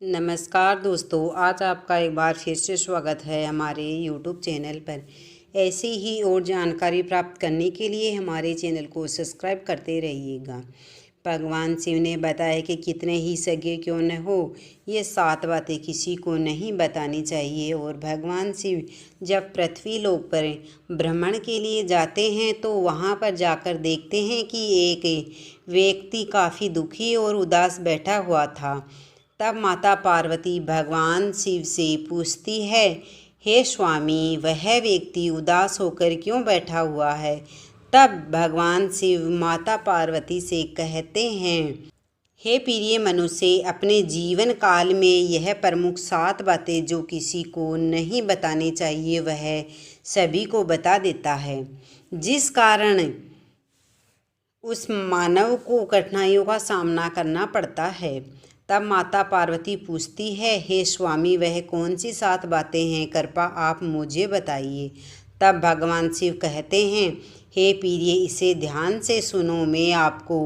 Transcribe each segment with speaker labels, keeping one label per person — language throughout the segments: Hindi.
Speaker 1: नमस्कार दोस्तों, आज आपका एक बार फिर से स्वागत है हमारे YouTube चैनल पर। ऐसी ही और जानकारी प्राप्त करने के लिए हमारे चैनल को सब्सक्राइब करते रहिएगा। भगवान शिव ने बताया कि कितने ही सगे क्यों न हो, ये 7 बातें किसी को नहीं बतानी चाहिए। और भगवान शिव जब पृथ्वी लोक पर भ्रमण के लिए जाते हैं तो वहाँ पर जाकर देखते हैं कि एक व्यक्ति काफ़ी दुखी और उदास बैठा हुआ था। तब माता पार्वती भगवान शिव से पूछती है, हे स्वामी, वह व्यक्ति उदास होकर क्यों बैठा हुआ है? तब भगवान शिव माता पार्वती से कहते हैं, हे प्रिय मनुष्य, अपने जीवन काल में यह प्रमुख 7 बातें जो किसी को नहीं बतानी चाहिए वह सभी को बता देता है, जिस कारण उस मानव को कठिनाइयों का सामना करना पड़ता है। तब माता पार्वती पूछती है, हे स्वामी, वह कौन सी 7 बातें हैं? कृपा आप मुझे बताइए। तब भगवान शिव कहते हैं, हे प्रिय, इसे ध्यान से सुनो। मैं आपको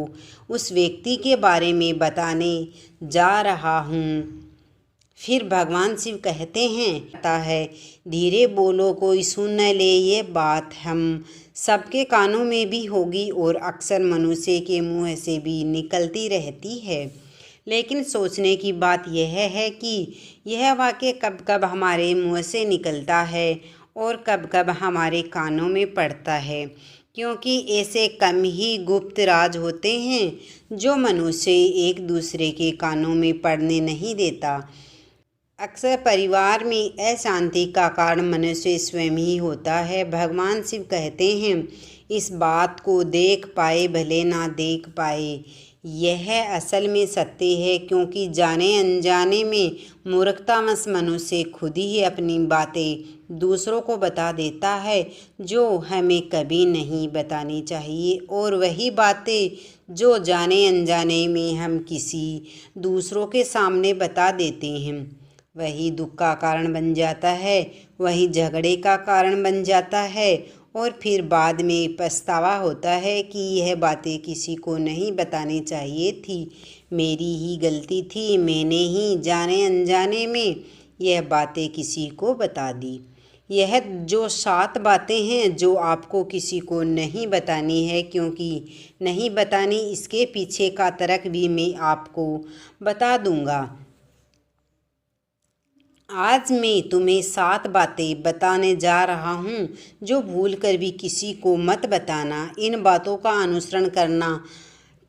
Speaker 1: उस व्यक्ति के बारे में बताने जा रहा हूँ। फिर भगवान शिव कहते हैं, पता है, धीरे बोलो, कोई सुन न ले। ये बात हम सबके कानों में भी होगी और अक्सर मनुष्य के मुंह से भी निकलती रहती है। लेकिन सोचने की बात यह है कि यह वाक्य कब कब हमारे मुंह से निकलता है और कब कब हमारे कानों में पड़ता है, क्योंकि ऐसे कम ही गुप्त राज होते हैं जो मनुष्य एक दूसरे के कानों में पड़ने नहीं देता। अक्सर परिवार में अशांति का कारण मनुष्य स्वयं ही होता है। भगवान शिव कहते हैं, इस बात को देख पाए भले ना देख पाए। यह असल में सत्य है, क्योंकि जाने अनजाने में मूर्खतावश मनुष्य खुद ही अपनी बातें दूसरों को बता देता है जो हमें कभी नहीं बतानी चाहिए। और वही बातें जो जाने अनजाने में हम किसी दूसरों के सामने बता देते हैं, वही दुख का कारण बन जाता है, वही झगड़े का कारण बन जाता है। और फिर बाद में पछतावा होता है कि यह बातें किसी को नहीं बतानी चाहिए थी, मेरी ही गलती थी, मैंने ही जाने अनजाने में यह बातें किसी को बता दी। यह जो 7 बातें हैं जो आपको किसी को नहीं बतानी है, क्योंकि नहीं बतानी, इसके पीछे का तर्क भी मैं आपको बता दूंगा। आज मैं तुम्हें 7 बातें बताने जा रहा हूँ जो भूल कर भी किसी को मत बताना। इन बातों का अनुसरण करना।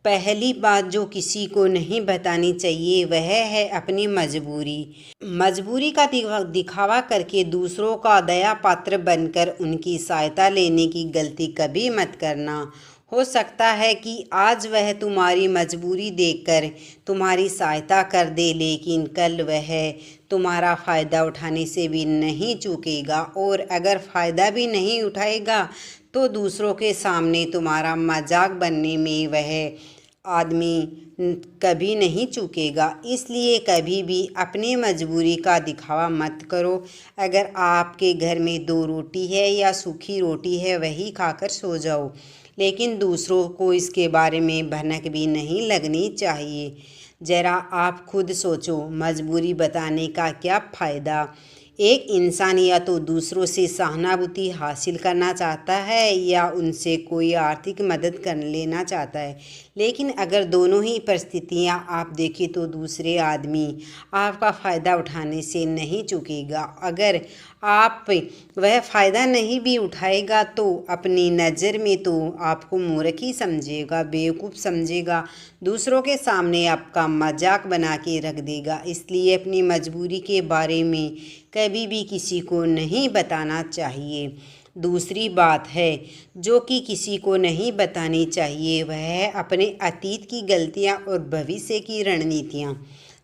Speaker 1: पहली बात जो किसी को नहीं बतानी चाहिए वह है अपनी मजबूरी। मजबूरी का दिखावा करके दूसरों का दया पात्र बनकर उनकी सहायता लेने की गलती कभी मत करना। हो सकता है कि आज वह तुम्हारी मजबूरी देखकर तुम्हारी सहायता कर दे, लेकिन कल वह तुम्हारा फ़ायदा उठाने से भी नहीं चूकेगा। और अगर फ़ायदा भी नहीं उठाएगा तो दूसरों के सामने तुम्हारा मजाक बनने में वह आदमी कभी नहीं चूकेगा। इसलिए कभी भी अपनी मजबूरी का दिखावा मत करो। अगर आपके घर में 2 रोटी है या सूखी रोटी है, वही खाकर सो जाओ, लेकिन दूसरों को इसके बारे में भनक भी नहीं लगनी चाहिए। ज़रा आप खुद सोचो, मजबूरी बताने का क्या फ़ायदा? एक इंसान या तो दूसरों से सहानुभूति हासिल करना चाहता है या उनसे कोई आर्थिक मदद कर लेना चाहता है, लेकिन अगर दोनों ही परिस्थितियां आप देखें तो दूसरे आदमी आपका फ़ायदा उठाने से नहीं चूकेगा। अगर आप वह फ़ायदा नहीं भी उठाएगा तो अपनी नज़र में तो आपको मूर्ख ही समझेगा, बेवकूफ़ समझेगा, दूसरों के सामने आपका मजाक बना के रख देगा। इसलिए अपनी मजबूरी के बारे में कभी भी किसी को नहीं बताना चाहिए। दूसरी बात है जो कि किसी को नहीं बतानी चाहिए, वह है अपने अतीत की गलतियां और भविष्य की रणनीतियां।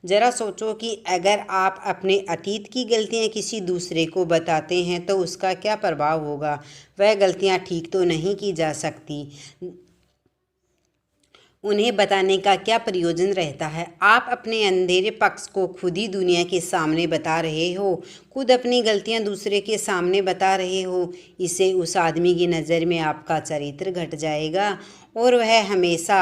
Speaker 1: ज़रा सोचो कि अगर आप अपने अतीत की गलतियां किसी दूसरे को बताते हैं तो उसका क्या प्रभाव होगा? वह गलतियां ठीक तो नहीं की जा सकती, उन्हें बताने का क्या प्रयोजन रहता है? आप अपने अंधेरे पक्ष को खुद ही दुनिया के सामने बता रहे हो, खुद अपनी गलतियां दूसरे के सामने बता रहे हो। इससे उस आदमी की नज़र में आपका चरित्र घट जाएगा और वह हमेशा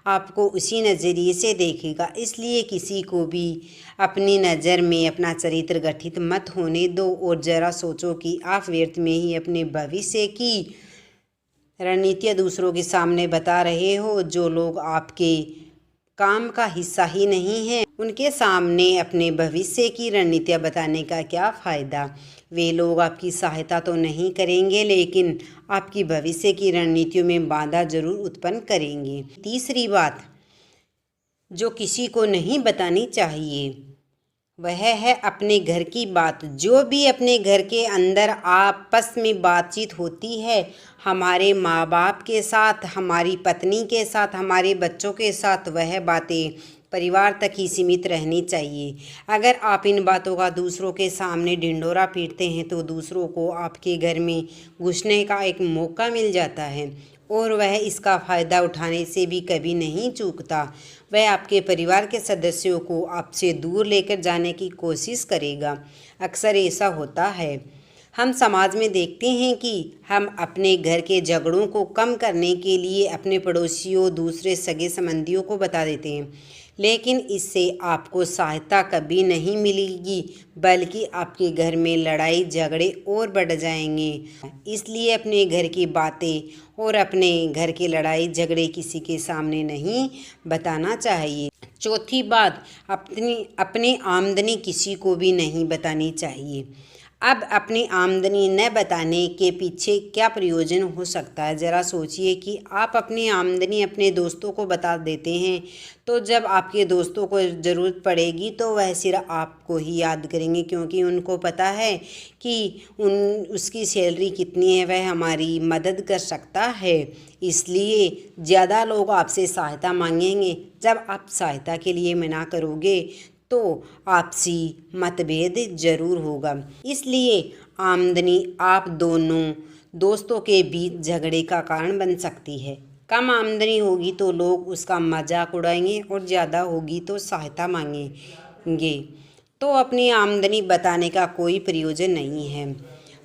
Speaker 1: आपको उसी नज़रिए से देखेगा। इसलिए किसी को भी अपनी नज़र में अपना चरित्र गठित मत होने दो और ज़रा सोचो कि आप व्यर्थ में ही अपने भविष्य की रणनीतियाँ दूसरों के सामने बता रहे हो। जो लोग आपके काम का हिस्सा ही नहीं है, उनके सामने अपने भविष्य की रणनीतियाँ बताने का क्या फ़ायदा। वे लोग आपकी सहायता तो नहीं करेंगे, लेकिन आपकी भविष्य की रणनीतियों में बाधा जरूर उत्पन्न करेंगे। तीसरी बात जो किसी को नहीं बतानी चाहिए वह है अपने घर की बात। जो भी अपने घर के अंदर आपस में बातचीत होती है, हमारे माँ बाप के साथ, हमारी पत्नी के साथ, हमारे बच्चों के साथ, वह बातें परिवार तक ही सीमित रहनी चाहिए। अगर आप इन बातों का दूसरों के सामने ढिंढोरा पीटते हैं तो दूसरों को आपके घर में घुसने का एक मौका मिल जाता है और वह इसका फ़ायदा उठाने से भी कभी नहीं चूकता। वह आपके परिवार के सदस्यों को आपसे दूर लेकर जाने की कोशिश करेगा। अक्सर ऐसा होता है। हम समाज में देखते हैं कि हम अपने घर के झगड़ों को कम करने के लिए अपने पड़ोसियों, दूसरे सगे संबंधियों को बता देते हैं, लेकिन इससे आपको सहायता कभी नहीं मिलेगी, बल्कि आपके घर में लड़ाई झगड़े और बढ़ जाएंगे। इसलिए अपने घर की बातें और अपने घर की लड़ाई झगड़े किसी के सामने नहीं बताना चाहिए। चौथी बात, अपनी आमदनी किसी को भी नहीं बतानी चाहिए। अब अपनी आमदनी न बताने के पीछे क्या प्रयोजन हो सकता है। ज़रा सोचिए कि आप अपनी आमदनी अपने दोस्तों को बता देते हैं, तो जब आपके दोस्तों को ज़रूरत पड़ेगी तो वह सिर्फ आपको ही याद करेंगे, क्योंकि उनको पता है कि उसकी सैलरी कितनी है, वह हमारी मदद कर सकता है। इसलिए ज़्यादा लोग आपसे सहायता मांगेंगे। जब आप सहायता के लिए मना करोगे तो आपसी मतभेद जरूर होगा। इसलिए आमदनी आप दोनों दोस्तों के बीच झगड़े का कारण बन सकती है। कम आमदनी होगी तो लोग उसका मजाक उड़ाएंगे और ज़्यादा होगी तो सहायता मांगेंगे, तो अपनी आमदनी बताने का कोई प्रयोजन नहीं है।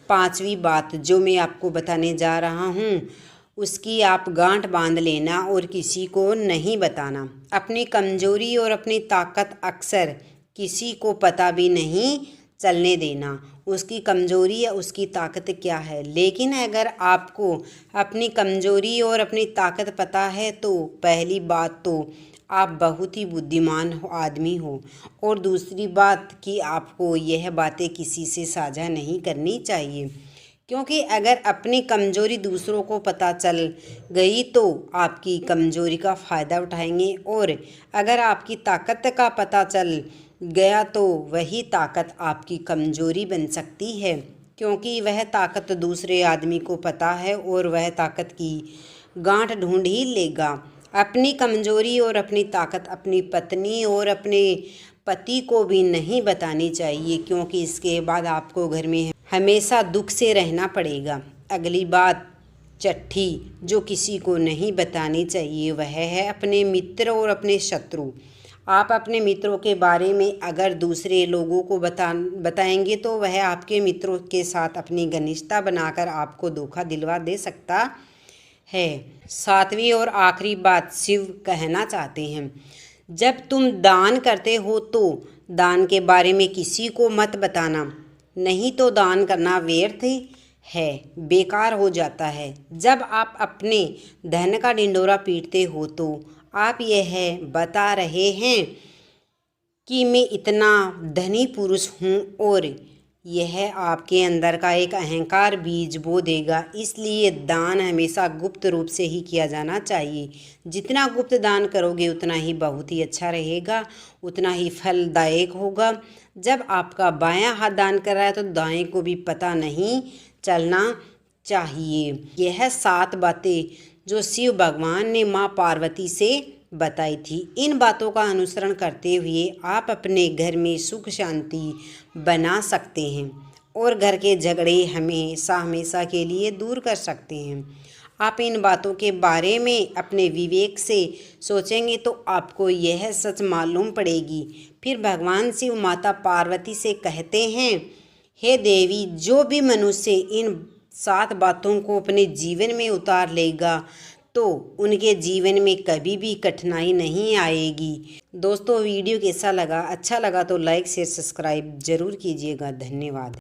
Speaker 1: पांचवी बात जो मैं आपको बताने जा रहा हूँ उसकी आप गांठ बांध लेना और किसी को नहीं बताना। अपनी कमजोरी और अपनी ताकत अक्सर किसी को पता भी नहीं चलने देना, उसकी कमजोरी या उसकी ताकत क्या है। लेकिन अगर आपको अपनी कमजोरी और अपनी ताकत पता है तो पहली बात तो आप बहुत ही बुद्धिमान आदमी हो, और दूसरी बात कि आपको यह बातें किसी से साझा नहीं करनी चाहिए, क्योंकि अगर अपनी कमजोरी दूसरों को पता चल गई तो आपकी कमजोरी का फ़ायदा उठाएंगे, और अगर आपकी ताकत का पता चल गया तो वही ताकत आपकी कमजोरी बन सकती है, क्योंकि वह ताकत दूसरे आदमी को पता है और वह ताकत की गांठ ढूंढ ही लेगा। अपनी कमजोरी और अपनी ताकत अपनी पत्नी और अपने पति को भी नहीं बतानी चाहिए, क्योंकि इसके बाद आपको घर में हमेशा दुख से रहना पड़ेगा। अगली बात छठी जो किसी को नहीं बतानी चाहिए वह है अपने मित्र और अपने शत्रु। आप अपने मित्रों के बारे में अगर दूसरे लोगों को बताएंगे तो वह आपके मित्रों के साथ अपनी घनिष्ठता बनाकर आपको धोखा दिलवा दे सकता है। सातवीं और आखिरी बात शिव कहना चाहते हैं, जब तुम दान करते हो तो दान के बारे में किसी को मत बताना, नहीं तो दान करना व्यर्थ है, बेकार हो जाता है। जब आप अपने धन का ढिंढोरा पीटते हो तो आप यह बता रहे हैं कि मैं इतना धनी पुरुष हूँ, और यह आपके अंदर का एक अहंकार बीज बो देगा। इसलिए दान हमेशा गुप्त रूप से ही किया जाना चाहिए। जितना गुप्त दान करोगे उतना ही बहुत ही अच्छा रहेगा, उतना ही फलदायक होगा। जब आपका बायां हाथ दान कर रहा है तो दाएं को भी पता नहीं चलना चाहिए। यह 7 बातें जो शिव भगवान ने माँ पार्वती से बताई थी, इन बातों का अनुसरण करते हुए आप अपने घर में सुख शांति बना सकते हैं और घर के झगड़े हमेशा के लिए दूर कर सकते हैं। आप इन बातों के बारे में अपने विवेक से सोचेंगे तो आपको यह सच मालूम पड़ेगी। फिर भगवान शिव माता पार्वती से कहते हैं, हे देवी, जो भी मनुष्य इन 7 बातों को अपने जीवन में उतार लेगा तो उनके जीवन में कभी भी कठिनाई नहीं आएगी। दोस्तों वीडियो कैसा लगा? अच्छा लगा तो लाइक शेयर सब्सक्राइब ज़रूर कीजिएगा। धन्यवाद।